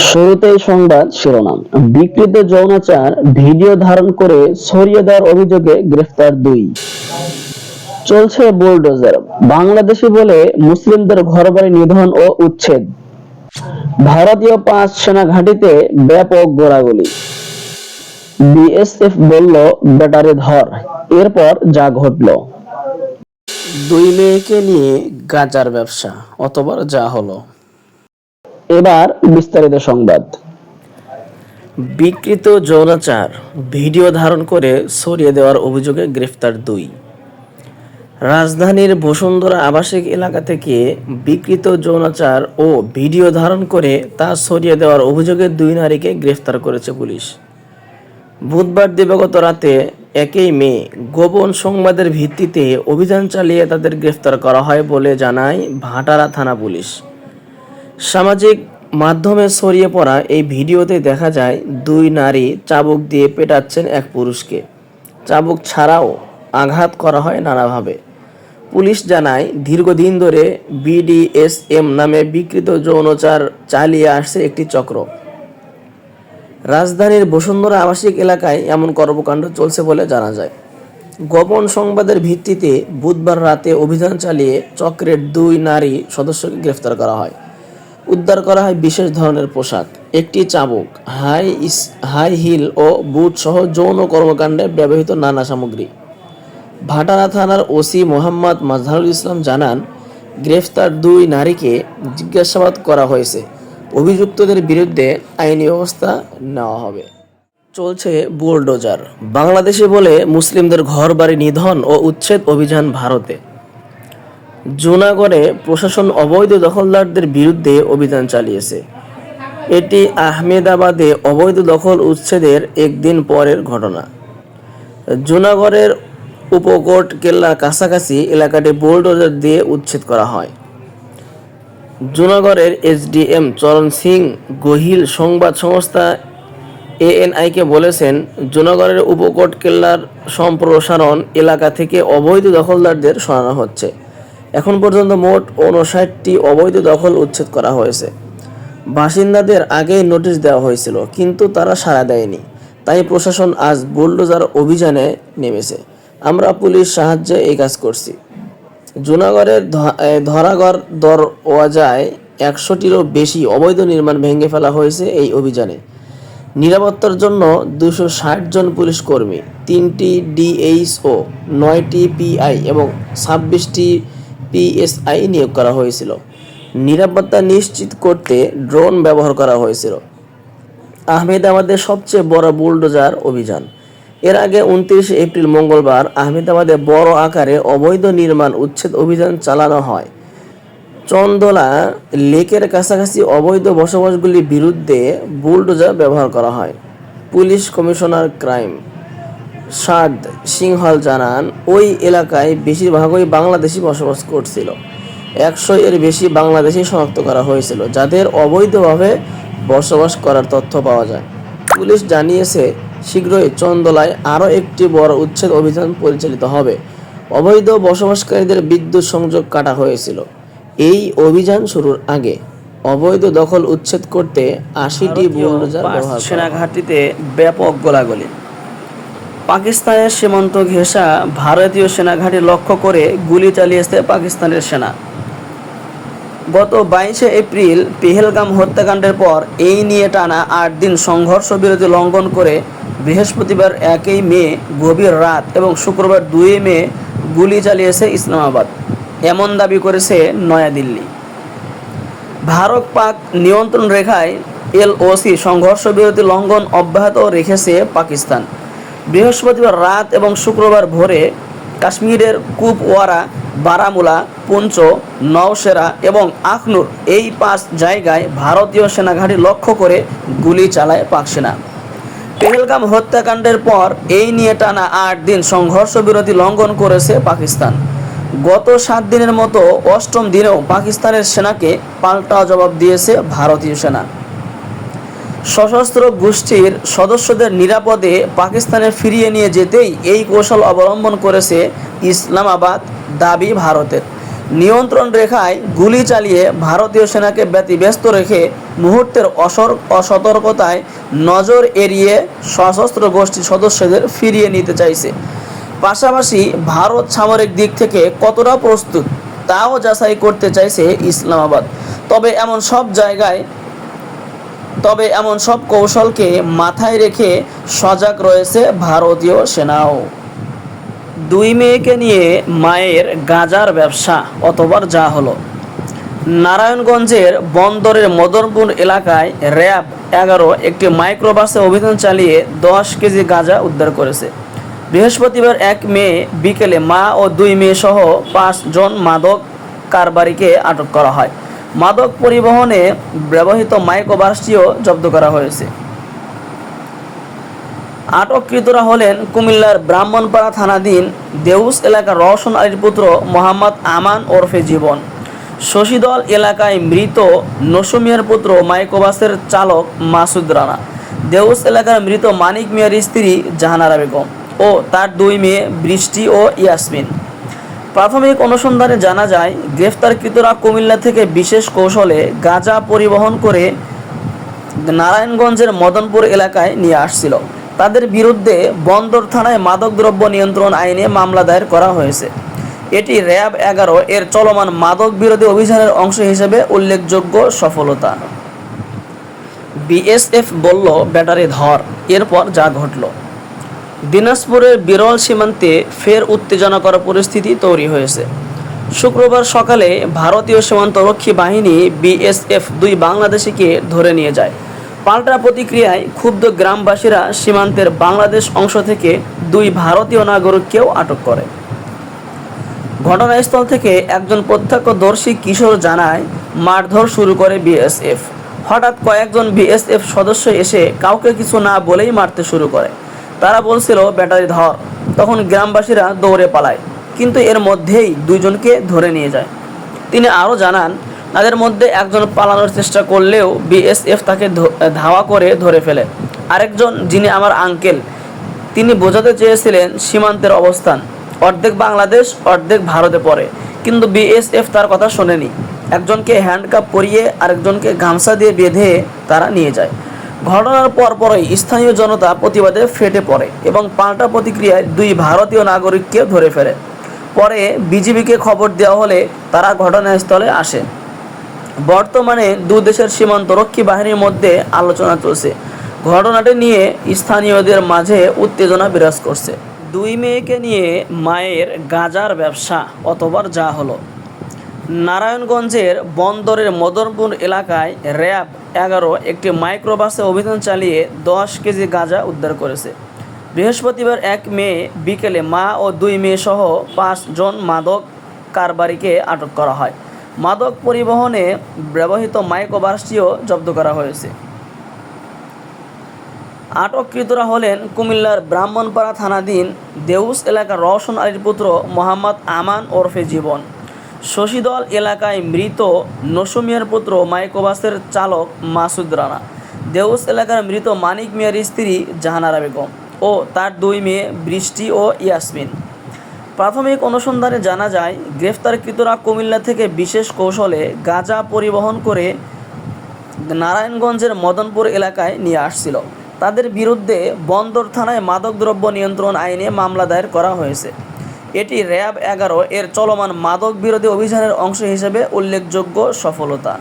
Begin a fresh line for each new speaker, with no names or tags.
শুরুতেই সংবাদ শিরোনাম। বিকৃত যৌনাচার ভিডিও ধারণ করে ছড়িয়ে দেওয়ার অভিযোগে গ্রেফতার 2। চলছে বুলডোজার, বাংলাদেশি বলে মুসলিমদের ঘরবাড়ি নিধন ও উচ্ছেদ। ভারতীয় 5 সেনা ঘাঁটিতে ব্যাপক গোলাগুলি। বিএসএফ বলল ব্যাটারি ধর, এরপর যা ঘটল।
2 মেয়েকে নিয়ে গাঁজার ব্যবসা, অতবার যা হলো।
এবার বিস্তারিত সংবাদ।
বিকৃত যৌনাচার ভিডিও ধারণ করে ছড়িয়ে দেওয়ার অভিযোগে গ্রেফতার 2। রাজধানীর বসুন্ধরা আবাসিক এলাকা থেকে বিকৃত যৌনাচার ও ভিডিও ধারণ করে তা ছড়িয়ে দেওয়ার অভিযোগে 2 নারীকে গ্রেফতার করেছে পুলিশ। বুধবার দিবাগত রাতে 1 মে গোপন সংবাদের ভিত্তিতে অভিযান চালিয়ে তাদের গ্রেফতার করা হয় বলে জানায় ভাটারা থানা পুলিশ। সামাজিক মাধ্যমে ছড়িয়ে পড়া এই ভিডিওতে দেখা যায় 2 নারী চাবুক দিয়ে পেটাচ্ছেন এক পুরুষকে। চাবুক ছাড়াও আঘাত করা হয় নানাভাবে। পুলিশ জানায় দীর্ঘদিন ধরে বিডিএসএম নামে বিকৃত যৌনাচার চালিয়ে আসছে একটি চক্র। রাজধানীর বসুন্ধরা আবাসিক এলাকায় এমন কর্মকাণ্ড চলছে বলে জানা যায়। গোপন সংবাদের ভিত্তিতে বুধবার রাতে অভিযান চালিয়ে চক্রের 2 নারী সদস্যকে গ্রেফতার করা হয়। উদ্ধার করা হয় বিশেষ ধরনের পোশাক, একটি চাবুক, হাই হিল ও বুট সহ যৌন কর্মকাণ্ডে ব্যবহৃত নানা সামগ্রী। ভাটারা থানার ওসি মোহাম্মদ মাজহারুল ইসলাম জানান, গ্রেফতার 2 নারীকে জিজ্ঞাসাবাদ করা হয়েছে। অভিযুক্তদের বিরুদ্ধে আইনি ব্যবস্থা নেওয়া হবে। চলছে বুলডোজার, বাংলাদেশি বলে মুসলিমদের ঘরবাড়ি নিধন ও উচ্ছেদ অভিযান ভারতে। জুনাগড়ে প্রশাসন অবৈধ দখলদারদের বিরুদ্ধে অভিযান চালিয়েছে। এটি আহমেদাবাদে অবৈধ দখল উচ্ছেদের একদিন পরের ঘটনা। জুনাগড়ের উপকোট কেল্লার কাছাকাছি এলাকাটি বুলডোজার দিয়ে উচ্ছেদ করা হয়। জুনাগড়ের এসডিএম চরণ সিং গোহিল সংবাদ সংস্থা এএনআইকে বলেছেন, জুনাগড়ের উপকোট কেল্লার সম্প্রসারণ এলাকা থেকে অবৈধ দখলদারদের সরানো হচ্ছে। এখন পর্যন্ত মোট 59টি অবৈধ দখল উচ্ছেদ করা হয়েছে। বাসিন্দাদের আগেই নোটিশ দেওয়া হয়েছিল, কিন্তু তারা সাড়া দেয়নি। তাই প্রশাসন আজ বুলডোজার অভিযানে নেমেছে। আমরা পুলিশ সাহায্যে এই কাজ করছি। জুনাগড়ের ধরাগড় দরওয়াজায় 100টিরও বেশি অবৈধ নির্মাণ ভেঙে ফেলা হয়েছে এই অভিযানে। নিরাপত্তার জন্য 260 জন পুলিশ কর্মী, 3টি ডিএইচও, 9টি পিআই এবং 26টি পিএসআই নিয়োগ করা হয়েছিল। নিরাপত্তা নিশ্চিত করতে ড্রোন ব্যবহার করা হয়েছিল। আহমেদাবাদের সবচেয়ে বড় বুলডোজার অভিযান। এর আগে 29 এপ্রিল মঙ্গলবার আহমেদাবাদে বড় আকারে অবৈধ নির্মাণ উচ্ছেদ অভিযান চালানো হয়। চন্দলা লেকের কাছাকাছি অবৈধ বসবাসগুলির বিরুদ্ধে বুলডোজার ব্যবহার করা হয়। পুলিশ কমিশনার ক্রাইম সাদ সিংহল জানান, ওই এলাকায় বেশিরভাগই বাংলাদেশি বসবাস করছিল। 100 এর বেশি বাংলাদেশি শনাক্ত করা হয়েছিল, যাদের অবৈধভাবে বসবাস করার তথ্য পাওয়া যায়। পুলিশ জানিয়েছে, শীঘ্রই চন্দলায় আরও একটি বড় উচ্ছেদ অভিযান পরিচালিত হবে। অবৈধ বসবাসকারীদের বিদ্যুৎ সংযোগ কাটা হয়েছিল। এই অভিযান শুরুর আগে অবৈধ দখল উচ্ছেদ করতে 80টি বুলডোজার ব্যবহার করা হয়। সেনাঘাঁটিতে ব্যাপক গোলাগুলি। পাকিস্তানের সীমান্ত ঘেঁষা ভারতীয় সেনাঘাঁটি লক্ষ্য করে গুলি চালিয়েছে পাকিস্তানের সেনা। গত 22 এপ্রিল পেহেলগাম হত্যাকাণ্ডের পর এই নিয়ে টানা 8 দিন সংঘর্ষ বিরতি লঙ্ঘন করে বৃহস্পতিবার 1 মে গভীর রাত এবং শুক্রবার 2 মে গুলি চালিয়েছে ইসলামাবাদ, এমন দাবি করেছে নয়াদিল্লি। ভারত পাক নিয়ন্ত্রণ রেখায় এলওসি সংঘর্ষ বিরতি লঙ্ঘন অব্যাহত রেখেছে পাকিস্তান। বৃহস্পতিবার রাত এবং শুক্রবার ভোরে কাশ্মীরের কুপওয়ারা, বারামুলা, পুঞ্চ, নওশেরা এবং আখনুর এই 5 জায়গায় ভারতীয় সেনাঘাঁটি লক্ষ্য করে গুলি চালায় পাক সেনা। পেহেলগাম হত্যাকাণ্ডের পর এই নিয়ে টানা 8 দিন সংঘর্ষ বিরতি লঙ্ঘন করেছে পাকিস্তান। গত 7 দিনের মতো 8ম দিনেও পাকিস্তানের সেনাকে পাল্টা জবাব দিয়েছে ভারতীয় সেনা। সশস্ত্র গোষ্ঠীর সদস্যদের নিরাপদে পাকিস্তানে ফিরিয়ে নিয়ে যেতেই এই কৌশল অবলম্বন করেছে ইসলামাবাদ, দাবি ভারতের। নিয়ন্ত্রণ রেখায় গুলি চালিয়ে ভারতীয় সেনাকে ব্যতিব্যস্ত রেখে মুহূর্তের অসতর্কতায় নজর এড়িয়ে সশস্ত্র গোষ্ঠীর সদস্যদের ফিরিয়ে নিতে চাইছে। পাশাপাশি ভারত সামরিক দিক থেকে কতটা প্রস্তুত তাও যাচাই করতে চাইছে ইসলামাবাদ। তবে এমন সব কৌশলকে মাথায় রেখে সজাগ রয়েছে ভারতীয় সেনাও। দুই মেয়েকে নিয়ে মায়ের গাঁজার ব্যবসা অতবার যা হলো। নারায়ণগঞ্জের বন্দরের মদনপুর এলাকায় র্যাব 11 একটি মাইক্রোবাসে অভিযান চালিয়ে 10 কেজি গাঁজা উদ্ধার করেছে। বৃহস্পতিবার 1 মে বিকেলে মা ও 2 মেয়ে সহ 5 জন মাদক কারবারিকে আটক করা হয়। মাদক পরিবহনে ব্যবহৃত মাইক্রোবাসটিও জব্দ করা হয়েছে। আটককৃতরা হলেন কুমিল্লার ব্রাহ্মণপাড়া থানাধীন দেউস এলাকার রওশন আলীর পুত্র মোহাম্মদ আমান ওরফে জীবন, শশীদল এলাকায় মৃত নসুমিয়ার পুত্র মাইক্রোবাসের চালক মাসুদ রানা, দেউস এলাকার মৃত মানিক মিয়ার স্ত্রী জাহানারা বেগম ও তার 2 মেয়ে বৃষ্টি ও ইয়াসমিন। প্রাথমিক অনুসন্ধানে জানা যায়, গ্রেফতারকৃতরা কুমিল্লা থেকে বিশেষ কৌশলে গাঁজা পরিবহন করে নারায়ণগঞ্জের মদনপুর এলাকায় নিয়ে আসছিল। তাদের বিরুদ্ধে বন্দর থানায় মাদকদ্রব্য নিয়ন্ত্রণ আইনে মামলা দায়ের করা হয়েছে। এটি র্যাব 11 এর চলমান মাদক বিরোধী অভিযানের অংশ হিসেবে উল্লেখযোগ্য সফলতা। বিএসএফ বলল ব্যাটারি ধর, এরপর যা ঘটল। দিনাজপুরের বিরল সীমান্তে ফের উত্তেজনাকর পরিস্থিতি তৈরি হয়েছে। শুক্রবার সকালে ভারতীয় সীমান্তরক্ষী বাহিনী বিএসএফ 2 বাংলাদেশিকে ধরে নিয়ে যায়। পাল্টা প্রতিক্রিয়ায় ক্ষুব্ধ গ্রামবাসীরা সীমান্তের বাংলাদেশ অংশ থেকে 2 ভারতীয় নাগরিককেও আটক করে। ঘটনাস্থল থেকে একজন প্রত্যক্ষদর্শী কিশোর জানায়, মারধর শুরু করে বিএসএফ। হঠাৎ কয়েকজন বিএসএফ সদস্য এসে কাউকে কিছু না বলেই মারতে শুরু করে। তারা বলছিল ব্যাটারি ধর। তখন গ্রামবাসীরা দৌড়ে পালায়, কিন্তু এর মধ্যেই 2 জনকে ধরে নিয়ে যায়। তিনি আরও জানান, তাদের মধ্যে একজন পালানোর চেষ্টা করলেও বিএসএফ তাকে ধাওয়া করে ধরে ফেলে। আরেকজন, যিনি আমার আঙ্কেল, তিনি বোঝাতে চেয়েছিলেন সীমান্তের অবস্থান অর্ধেক বাংলাদেশ অর্ধেক ভারতে পড়ে, কিন্তু বিএসএফ তার কথা শোনেনি। একজনকে হ্যান্ডকাপ পরিয়ে আরেকজনকে গামছা দিয়ে বেঁধে তারা নিয়ে যায়। ঘটনার পরপরই স্থানীয় জনতা প্রতিবাদে ফেটে পড়ে এবং পাল্টা প্রতিক্রিয়ায় 2 ভারতীয় নাগরিককে ধরে ফেলে। পরে বিজিবিকে খবর দেওয়া হলে তারা ঘটনাস্থলে আসে। বর্তমানে 2 দেশের সীমান্তরক্ষী বাহিনীর মধ্যে আলোচনা চলছে। ঘটনাটি নিয়ে স্থানীয়দের মাঝে উত্তেজনা বিরাজ করছে। 2 মেয়েকে নিয়ে মায়ের গাঁজার ব্যবসা অতবার যা হলো। নারায়ণগঞ্জের বন্দরের মদনপুর এলাকায় র্যাব 11 একটি মাইক্রোবাসে অভিযান চালিয়ে 10 কেজি গাঁজা উদ্ধার করেছে। বৃহস্পতিবার 1 মে বিকেলে মা ও 2 মেয়ে সহ 5 জন মাদক কারবারিকে আটক করা হয়। মাদক পরিবহনে ব্যবহৃত মাইক্রোবাসটিও জব্দ করা হয়েছে। আটককৃতরা হলেন কুমিল্লার ব্রাহ্মণপাড়া থানাধীন দেউস এলাকার রওশন আলীর পুত্র মোহাম্মদ আমান ওরফে জীবন, শশীদল এলাকায় মৃত নসুমিয়ার পুত্র মাইক্রোবাসের চালক মাসুদ রানা, দেউস এলাকার মৃত মানিক মিয়ার স্ত্রী জাহানারা বেগম ও তার 2 মেয়ে বৃষ্টি ও ইয়াসমিন। প্রাথমিক অনুসন্ধানে জানা যায়, গ্রেফতারকৃতরা কুমিল্লা থেকে বিশেষ কৌশলে গাঁজা পরিবহন করে নারায়ণগঞ্জের মদনপুর এলাকায় নিয়ে আসছিল। তাদের বিরুদ্ধে বন্দর থানায় মাদকদ্রব্য নিয়ন্ত্রণ আইনে মামলা দায়ের করা হয়েছে। এটি র্যাব 11 এর চলমান মাদক বিরোধী অভিযানের অংশ হিসেবে উল্লেখযোগ্য সফলতা।